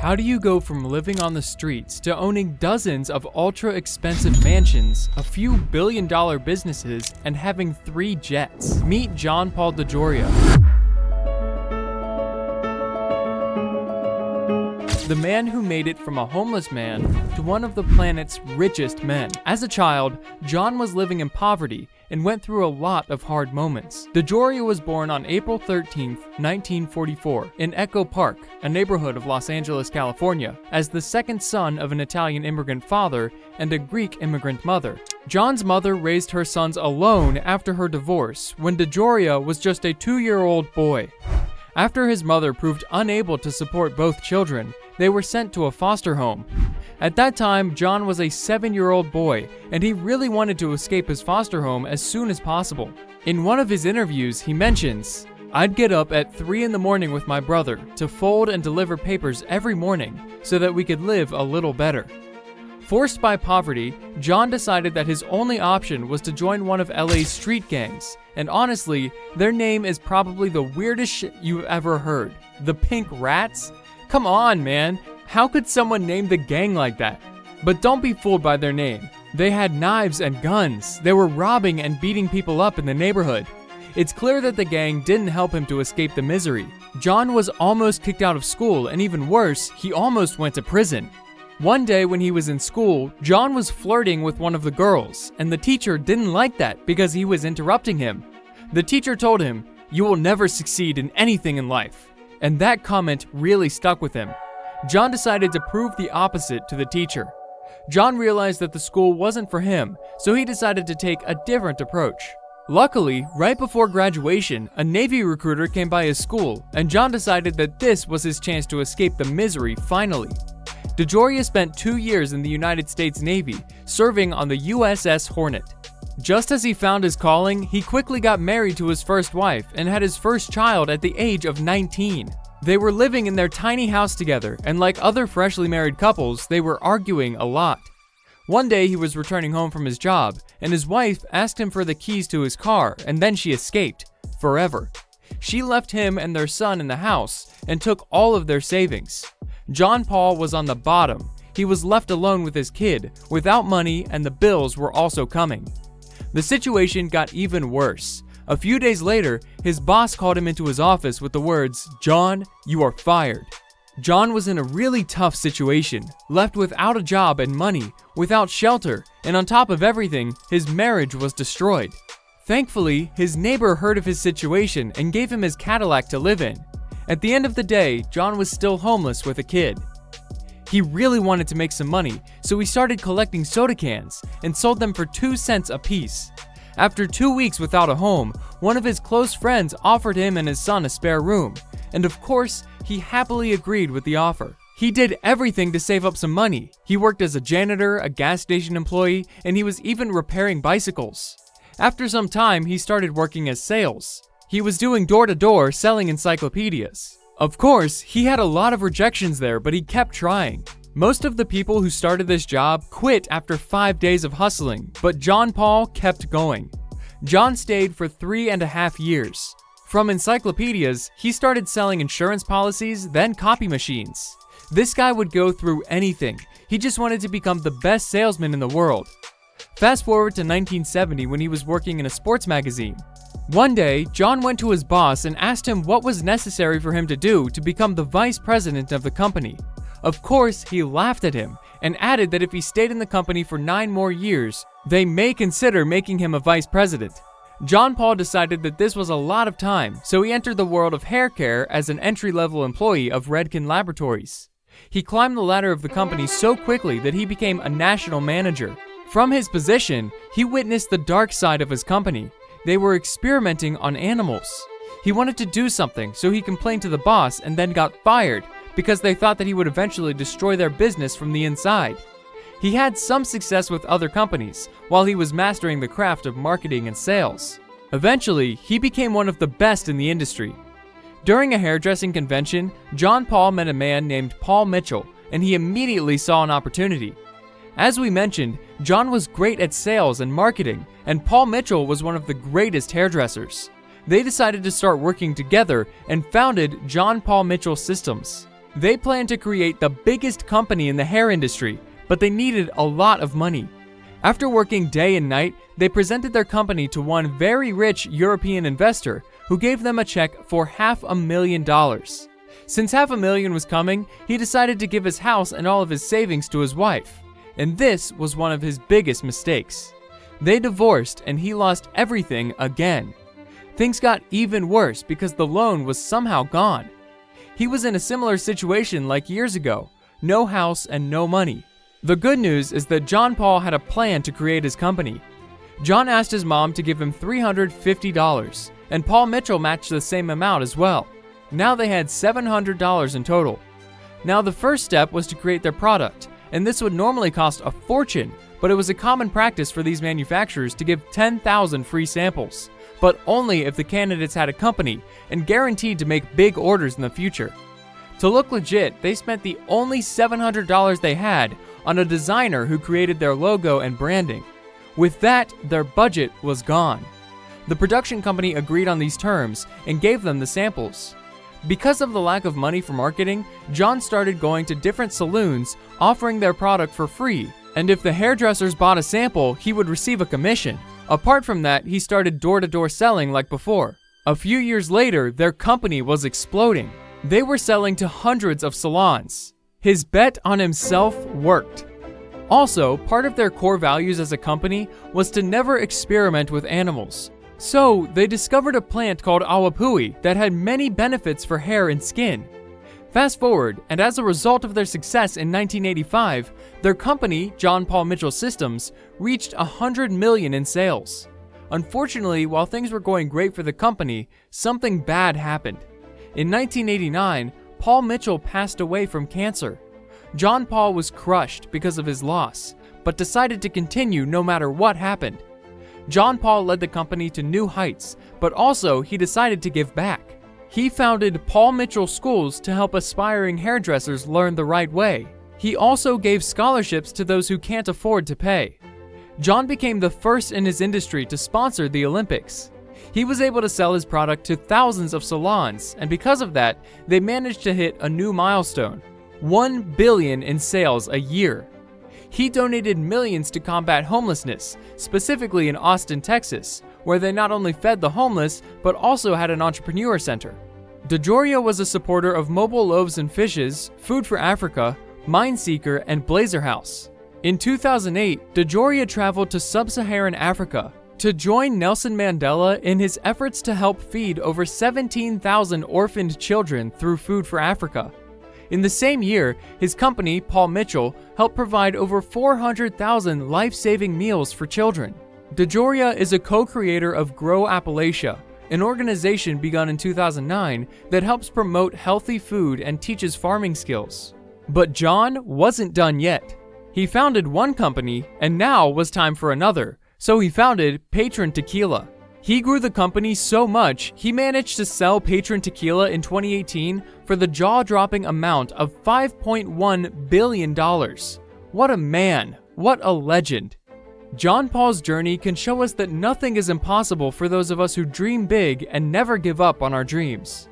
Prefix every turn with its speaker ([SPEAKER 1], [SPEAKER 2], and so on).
[SPEAKER 1] How do you go from living on the streets to owning dozens of ultra-expensive mansions, a few billion-dollar businesses, and having 3 jets? Meet John Paul Dejoria. The man who made it from a homeless man to one of the planet's richest men. As a child, John was living in poverty and went through a lot of hard moments. Dejoria was born on April 13, 1944, in Echo Park, a neighborhood of Los Angeles, California, as the second son of an Italian immigrant father and a Greek immigrant mother. John's mother raised her sons alone after her divorce, when Dejoria was just a 2-year-old boy. After his mother proved unable to support both children, they were sent to a foster home. At that time, John was a 7-year-old boy, and he really wanted to escape his foster home as soon as possible. In one of his interviews, he mentions, "I'd get up at 3 in the morning with my brother to fold and deliver papers every morning so that we could live a little better." Forced by poverty, John decided that his only option was to join one of LA's street gangs, and honestly, their name is probably the weirdest shit you've ever heard. The Pink Rats? Come on, man. How could someone name the gang like that? But don't be fooled by their name. They had knives and guns. They were robbing and beating people up in the neighborhood. It's clear that the gang didn't help him to escape the misery. John was almost kicked out of school, and even worse, he almost went to prison. One day when he was in school, John was flirting with one of the girls, and the teacher didn't like that because he was interrupting him. The teacher told him, "You will never succeed in anything in life." And that comment really stuck with him. John decided to prove the opposite to the teacher. John realized that the school wasn't for him, so he decided to take a different approach. Luckily, right before graduation, a Navy recruiter came by his school, and John decided that this was his chance to escape the misery finally. Dejoria spent 2 years in the United States Navy, serving on the USS Hornet. Just as he found his calling, he quickly got married to his first wife and had his first child at the age of 19. They were living in their tiny house together, and like other freshly married couples, they were arguing a lot. One day he was returning home from his job, and his wife asked him for the keys to his car, and then she escaped, forever. She left him and their son in the house, and took all of their savings. John Paul was on the bottom. He was left alone with his kid, without money, and the bills were also coming. The situation got even worse. A few days later, his boss called him into his office with the words, "John, you are fired." John was in a really tough situation, left without a job and money, without shelter, and on top of everything, his marriage was destroyed. Thankfully, his neighbor heard of his situation and gave him his Cadillac to live in. At the end of the day, John was still homeless with a kid. He really wanted to make some money, so he started collecting soda cans and sold them for 2 cents a piece. After 2 weeks without a home, one of his close friends offered him and his son a spare room, and of course, he happily agreed with the offer. He did everything to save up some money. He worked as a janitor, a gas station employee, and he was even repairing bicycles. After some time, he started working as sales. He was doing door-to-door selling encyclopedias. Of course, he had a lot of rejections there, but he kept trying. Most of the people who started this job quit after 5 days of hustling, but John Paul kept going. John stayed for 3.5 years. From encyclopedias, he started selling insurance policies, then copy machines. This guy would go through anything. He just wanted to become the best salesman in the world. Fast forward to 1970 when he was working in a sports magazine. One day, John went to his boss and asked him what was necessary for him to do to become the vice president of the company. Of course, he laughed at him and added that if he stayed in the company for 9 more years, they may consider making him a vice president. John Paul decided that this was a lot of time, so he entered the world of hair care as an entry-level employee of Redken Laboratories. He climbed the ladder of the company so quickly that he became a national manager. From his position, he witnessed the dark side of his company. They were experimenting on animals. He wanted to do something, so he complained to the boss and then got fired because they thought that he would eventually destroy their business from the inside. He had some success with other companies while he was mastering the craft of marketing and sales. Eventually, he became one of the best in the industry. During a hairdressing convention, John Paul met a man named Paul Mitchell, and he immediately saw an opportunity. As we mentioned, John was great at sales and marketing, and Paul Mitchell was one of the greatest hairdressers. They decided to start working together and founded John Paul Mitchell Systems. They planned to create the biggest company in the hair industry, but they needed a lot of money. After working day and night, they presented their company to one very rich European investor who gave them a check for $500,000. Since $500,000 was coming, he decided to give his house and all of his savings to his wife. And this was one of his biggest mistakes. They divorced and he lost everything again. Things got even worse because the loan was somehow gone. He was in a similar situation like years ago, no house and no money. The good news is that John Paul had a plan to create his company. John asked his mom to give him $350, and Paul Mitchell matched the same amount as well. Now they had $700 in total. Now the first step was to create their product, and this would normally cost a fortune, but it was a common practice for these manufacturers to give 10,000 free samples, but only if the candidates had a company and guaranteed to make big orders in the future. To look legit, they spent the only $700 they had on a designer who created their logo and branding. With that, their budget was gone. The production company agreed on these terms and gave them the samples. Because of the lack of money for marketing, John started going to different saloons offering their product for free, and if the hairdressers bought a sample, he would receive a commission. Apart from that, he started door-to-door selling like before. A few years later, their company was exploding. They were selling to hundreds of salons. His bet on himself worked. Also, part of their core values as a company was to never experiment with animals. So, they discovered a plant called awapui that had many benefits for hair and skin. Fast forward, and as a result of their success in 1985, their company, John Paul Mitchell Systems, reached $100 million in sales. Unfortunately, while things were going great for the company, something bad happened. In 1989, Paul Mitchell passed away from cancer. John Paul was crushed because of his loss, but decided to continue no matter what happened. John Paul led the company to new heights, but also he decided to give back. He founded Paul Mitchell Schools to help aspiring hairdressers learn the right way. He also gave scholarships to those who can't afford to pay. John became the first in his industry to sponsor the Olympics. He was able to sell his product to thousands of salons, and because of that, they managed to hit a new milestone: $1 billion in sales a year. He donated millions to combat homelessness, specifically in Austin, Texas, where they not only fed the homeless, but also had an entrepreneur center. Dejoria was a supporter of Mobile Loaves and Fishes, Food for Africa, Mindseeker, and Blazer House. In 2008, Dejoria traveled to sub-Saharan Africa to join Nelson Mandela in his efforts to help feed over 17,000 orphaned children through Food for Africa. In the same year, his company, Paul Mitchell, helped provide over 400,000 life-saving meals for children. Dejoria is a co-creator of Grow Appalachia, an organization begun in 2009 that helps promote healthy food and teaches farming skills. But John wasn't done yet. He founded one company, and now was time for another, so he founded Patron Tequila. He grew the company so much, he managed to sell Patron Tequila in 2018 for the jaw-dropping amount of $5.1 billion. What a man, what a legend. John Paul's journey can show us that nothing is impossible for those of us who dream big and never give up on our dreams.